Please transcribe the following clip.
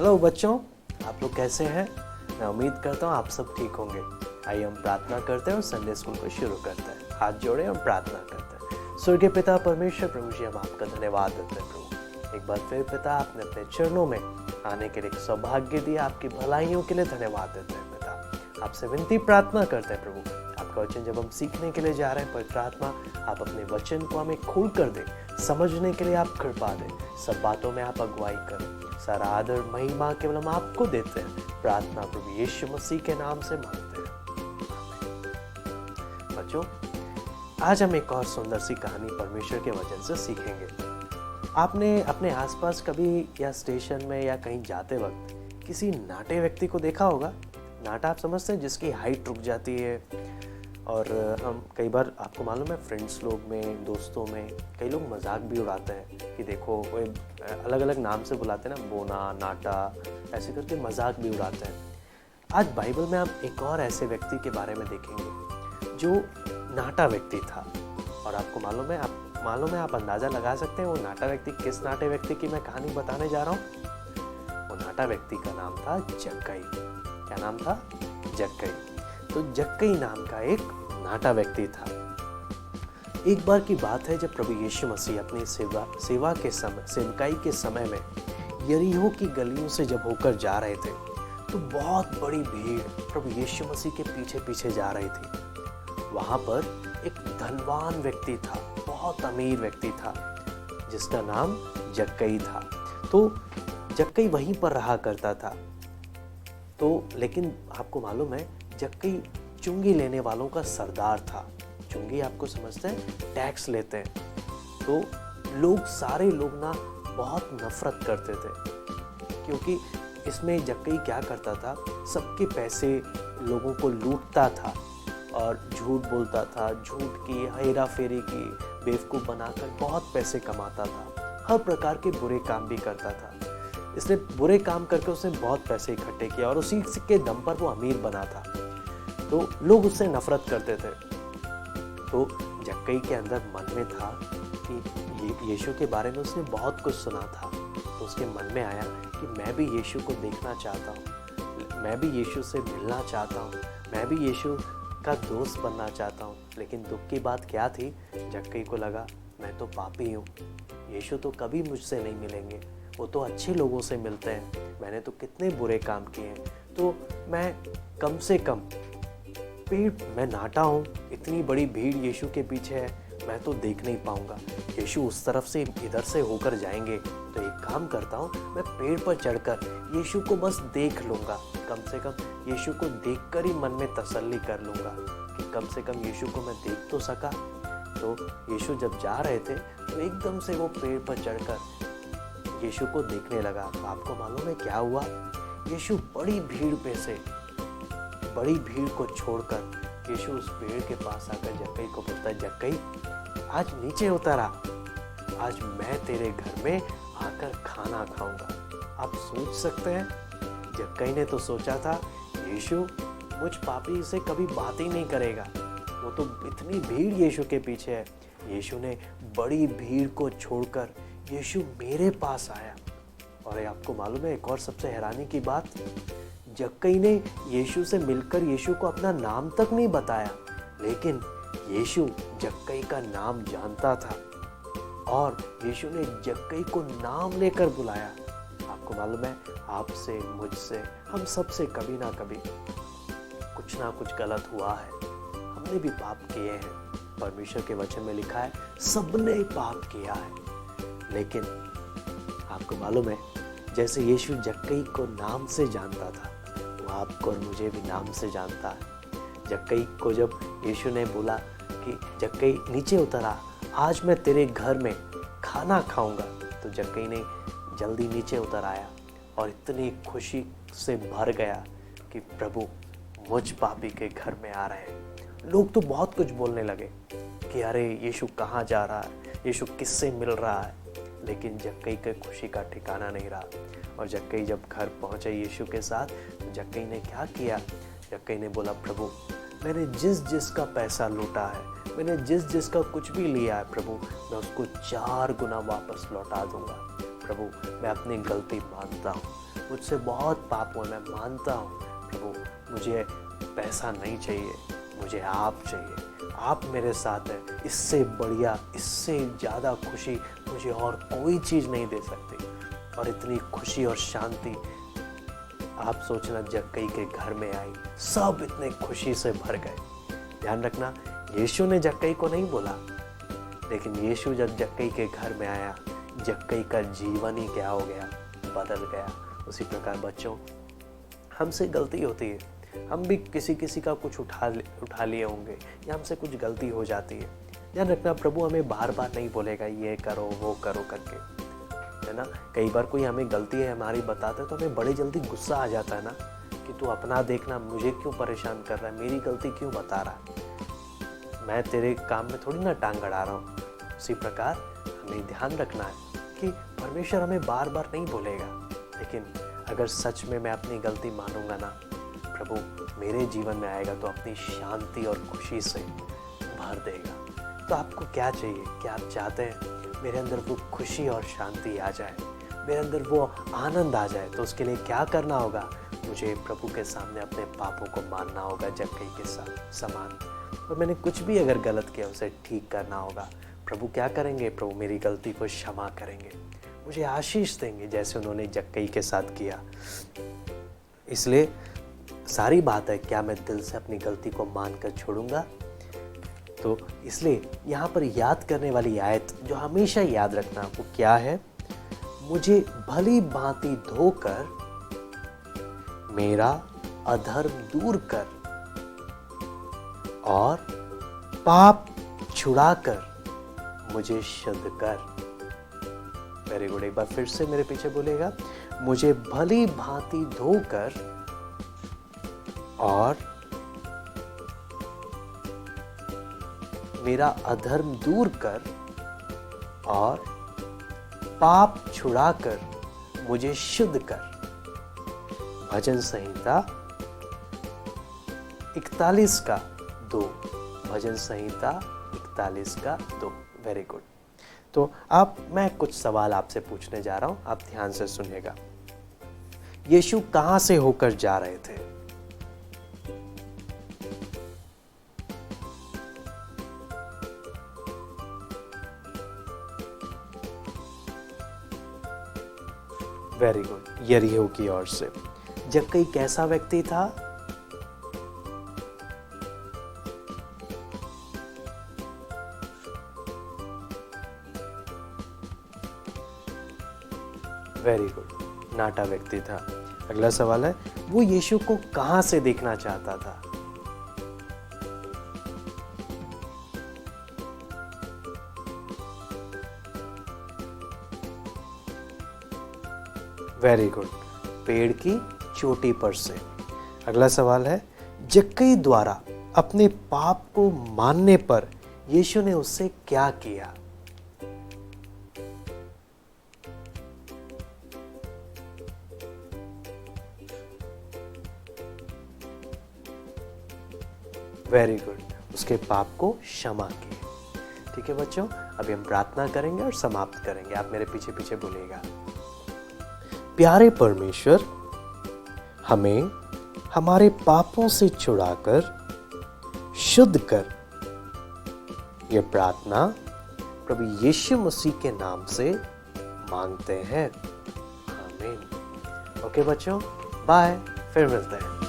Hello बच्चों, आप लोग कैसे हैं? मैं उम्मीद करता हूँ आप सब ठीक होंगे। आइए हम प्रार्थना करते हैं और संडे स्कूल को शुरू करते हैं। हाथ जोड़े हम प्रार्थना करते हैं। स्वर्गीय पिता परमेश्वर प्रभु जी, हम आपका धन्यवाद देते हैं प्रभु। एक बार फिर पिता, आपने अपने चरणों में आने के लिए एक सौभाग्य दिया, आपकी भलाइयों के लिए धन्यवाद देते हैं पिता। आपसे विनती प्रार्थना करते हैं प्रभु, आपका वचन जब हम सीखने के लिए जा रहे हैं पवित्र आत्मा, आप अपने वचन को हमें खोल कर दें, समझने के लिए आप कृपा दें, सब बातों में आप अगुवाई करें। सारा आदर महिमा केवल हम आपको देते हैं। प्रार्थना प्रभु यीशु मसीह के नाम से मांगते हैं। बच्चों, आज हम एक और सुंदर सी कहानी परमेश्वर के वचन से सीखेंगे। आपने अपने आसपास कभी या स्टेशन में या कहीं जाते वक्त किसी नाटे व्यक्ति को देखा होगा? नाटा आप समझते हैं, जिसकी हाइट रुक जाती है। और हम कई बार, आपको मालूम है, फ्रेंड्स लोग में, दोस्तों में कई लोग मजाक भी उड़ाते हैं कि देखो, वो अलग अलग नाम से बुलाते हैं ना, बोना, नाटा, ऐसे करके मजाक भी उड़ाते हैं। आज बाइबल में हम एक और ऐसे व्यक्ति के बारे में देखेंगे जो नाटा व्यक्ति था। और आपको मालूम है, आप अंदाज़ा लगा सकते हैं वो नाटा व्यक्ति, किस नाटे व्यक्ति की मैं कहानी बताने जा रहा हूँ। वो नाटा व्यक्ति का नाम था जक्कई। क्या नाम था? जक्कई। तो जक्कई नाम का एक नाटा व्यक्ति था। एक बार की बात है जब प्रभु यीशु मसीह अपनी सेवकाई के समय में यरीहो की गलियों से जब होकर जा रहे थे, तो बहुत बड़ी भीड़ प्रभु यीशु मसीह के पीछे पीछे जा रही थी। वहां पर एक धनवान व्यक्ति था, बहुत अमीर व्यक्ति था, जिसका नाम जक्कई था। तो जक्कई वहीं पर रहा करता था। तो लेकिन आपको मालूम है, जक्कई चुंगी लेने वालों का सरदार था। चुंगी आपको समझते हैं, टैक्स लेते हैं। तो सारे लोग ना बहुत नफरत करते थे, क्योंकि इसमें जक्कई क्या करता था, सबके पैसे लोगों को लूटता था और झूठ बोलता था, झूठ की, हेरा फेरी की, बेवकूफ़ बनाकर बहुत पैसे कमाता था। हर प्रकार के बुरे काम भी करता था। इसने बुरे काम करके उसने बहुत पैसे इकट्ठे किया और उसी के दम पर वो अमीर बना था। तो लोग उससे नफरत करते थे। तो जक्कई के अंदर मन में था कि यीशु के बारे में उसने बहुत कुछ सुना था। तो उसके मन में आया कि मैं भी यीशु को देखना चाहता हूँ, मैं भी यीशु से मिलना चाहता हूँ, मैं भी यीशु का दोस्त बनना चाहता हूँ। लेकिन दुख की बात क्या थी, जक्कई को लगा मैं तो पापी हूँ, यीशु तो कभी मुझसे नहीं मिलेंगे, वो तो अच्छे लोगों से मिलते हैं, मैंने तो कितने बुरे काम किए हैं। तो मैं कम से कम मैं नाटा हूँ, इतनी बड़ी भीड़ यीशु के पीछे है, मैं तो देख नहीं पाऊंगा। यीशु उस तरफ से इधर से होकर जाएंगे, तो एक काम करता हूँ, मैं पेड़ पर चढ़कर यीशु को बस देख लूँगा। कम से कम यीशु को देखकर ही मन में तसल्ली कर लूँगा कि कम से कम यीशु को मैं देख तो सका। तो यीशु जब जा रहे थे, तो एकदम से वो पेड़ पर चढ़कर यीशु को देखने लगा। तो आपको मालूम है क्या हुआ? यीशु बड़ी भीड़ को छोड़कर यीशु उस पेड़ के पास आकर जक्कई को बोलता है, जक्कई आज नीचे उतर आ, आज मैं तेरे घर में आकर खाना खाऊंगा। आप सोच सकते हैं, जक्कई ने तो सोचा था यीशु मुझ पापी से कभी बात ही नहीं करेगा, वो तो इतनी भीड़ यीशु के पीछे है। यीशु ने बड़ी भीड़ को छोड़कर यीशु मेरे पास आया। और आपको मालूम है एक और सबसे हैरानी की बात, जक्कई ने यीशु से मिलकर यीशु को अपना नाम तक नहीं बताया, लेकिन यीशु जक्कई का नाम जानता था और यीशु ने जक्कई को नाम लेकर बुलाया। आपको मालूम है, आपसे, मुझसे, हम सबसे कभी ना कभी कुछ ना कुछ गलत हुआ है, हमने भी पाप किए हैं। परमेश्वर के वचन में लिखा है सबने पाप किया है। लेकिन आपको मालूम है, जैसे यीशु जक्कई को नाम से जानता था, वो आपको और मुझे भी नाम से जानता है। जक्कई को जब यीशु ने बोला कि जक्कई नीचे उतरा, आज मैं तेरे घर में खाना खाऊंगा, तो जक्कई ने जल्दी नीचे उतर आया और इतनी खुशी से भर गया कि प्रभु मुझ पापी के घर में आ रहे हैं। लोग तो बहुत कुछ बोलने लगे कि अरे यीशु कहाँ जा रहा है, यीशु किससे मिल रहा है। लेकिन जक्कई के खुशी का ठिकाना नहीं रहा। और जक्कई जब घर पहुंचे यीशु के साथ, तो जक्कई ने क्या किया? जक्कई ने बोला, प्रभु मैंने जिस का पैसा लूटा है, मैंने जिस का कुछ भी लिया है प्रभु, मैं उसको 4 गुना वापस लौटा दूंगा। प्रभु मैं अपनी गलती मानता हूँ, मुझसे बहुत पाप हुए, मैं मानता हूँ प्रभु, मुझे पैसा नहीं चाहिए, मुझे आप चाहिए, आप मेरे साथ हैं, इससे बढ़िया, इससे ज़्यादा खुशी मुझे और कोई चीज़ नहीं दे सकती। और इतनी खुशी और शांति आप सोचना जक्कई के घर में आई, सब इतने खुशी से भर गए। ध्यान रखना, यीशु ने जक्कई को नहीं बोला, लेकिन यीशु जब जक्कई के घर में आया, जक्कई का जीवन ही क्या हो गया, बदल गया। उसी प्रकार बच्चों, हमसे गलती होती है, हम भी किसी का कुछ उठा लिए होंगे या हमसे कुछ गलती हो जाती है। ध्यान रखना, प्रभु हमें बार बार नहीं बोलेगा ये करो वो करो करके, है ना। कई बार कोई हमें गलती है हमारी बताता है तो हमें बड़ी जल्दी गुस्सा आ जाता है ना, कि तू अपना देखना, मुझे क्यों परेशान कर रहा है, मेरी गलती क्यों बता रहा है, मैं तेरे काम में थोड़ी ना टांग अड़ा रहा हूँ। उसी प्रकार हमें ध्यान रखना है कि परमेश्वर हमें बार बार नहीं बोलेगा, लेकिन अगर सच में मैं अपनी गलती मानूंगा ना, प्रभु मेरे जीवन में आएगा तो अपनी शांति और खुशी से भर देगा। तो आपको क्या चाहिए? क्या आप चाहते हैं मेरे अंदर वो खुशी और शांति आ जाए, मेरे अंदर वो आनंद आ जाए? तो उसके लिए क्या करना होगा? मुझे प्रभु के सामने अपने पापों को मानना होगा जक्कई के साथ समान, और मैंने कुछ भी अगर गलत किया उसे ठीक करना होगा। प्रभु क्या करेंगे? प्रभु मेरी गलती को क्षमा करेंगे, मुझे आशीष देंगे जैसे उन्होंने जक्कई के साथ किया। इसलिए सारी बात है, क्या मैं दिल से अपनी गलती को मानकर छोड़ूंगा? तो इसलिए यहाँ पर याद करने वाली आयत जो हमेशा याद रखना, वो क्या है? मुझे भली भांति धोकर मेरा अधर्म दूर कर और पाप छुड़ाकर मुझे शुद्ध कर। वेरी गुड, एक बार फिर से मेरे पीछे बोलेगा, मुझे भली भांति धोकर और मेरा अधर्म दूर कर और पाप छुड़ाकर मुझे शुद्ध कर। भजन संहिता 41 का 2। भजन संहिता 41 का 2। Very good. तो अब मैं कुछ सवाल आपसे पूछने जा रहा हूं, आप ध्यान से सुनिएगा। यीशु कहां से होकर जा रहे थे? वेरी गुड, यरीहो की ओर से। जक्कई कैसा व्यक्ति था? वेरी गुड, नाटा व्यक्ति था। अगला सवाल है, वो यीशु को कहां से देखना चाहता था? वेरी गुड, पेड़ की चोटी पर से। अगला सवाल है, जक्कई द्वारा अपने पाप को मानने पर यीशु ने उससे क्या किया? वेरी गुड, उसके पाप को क्षमा किए। ठीक है बच्चों, अभी हम प्रार्थना करेंगे और समाप्त करेंगे। आप मेरे पीछे पीछे बोलिएगा। प्यारे परमेश्वर, हमें हमारे पापों से छुड़ाकर शुद्ध कर। यह प्रार्थना प्रभु यीशु मसीह के नाम से मांगते हैं, आमीन। ओके बच्चों, बाय, फिर मिलते हैं।